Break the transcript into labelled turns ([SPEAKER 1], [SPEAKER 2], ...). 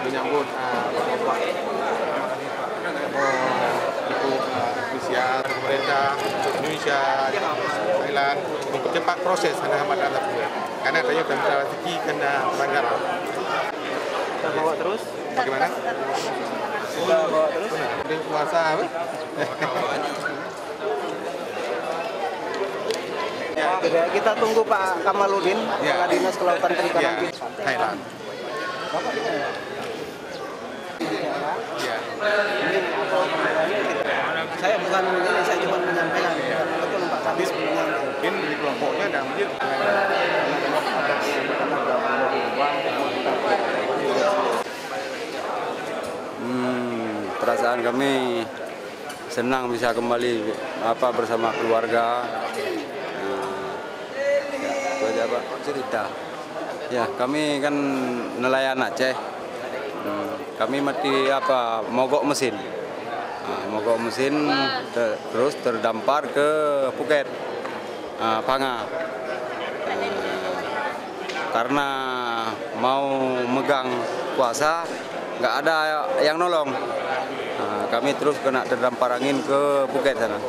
[SPEAKER 1] Menyambut ikut usia pemerintah Indonesia, Thailand untuk cepat proses hamalan tersebut. Karena katanya tentara rezeki kena pelanggaran.
[SPEAKER 2] Kita bawa terus.
[SPEAKER 1] Bagaimana?
[SPEAKER 2] Kita bawa terus.
[SPEAKER 1] Ada puasa apa?
[SPEAKER 2] Ya, kita tunggu Pak Kamaludin, Kepala Dinas Kelautan Perikanan
[SPEAKER 1] Thailand. Ya.
[SPEAKER 2] Saya bukan ini, saya cuma menyampaikan. Betul Pak Kadis menyampaikan.
[SPEAKER 1] Mungkin di kelompoknya ada masjid.
[SPEAKER 3] Perasaan kami senang bisa kembali bersama keluarga. Itu aja Pak cerita. Ya kami kan nelayan Aceh. Kami mati mogok mesin. Mogok mesin terus terdampar ke Phuket, Panga. Karena mau megang kuasa nggak ada yang nolong. Kami terus kena terdampar angin ke Phuket sana.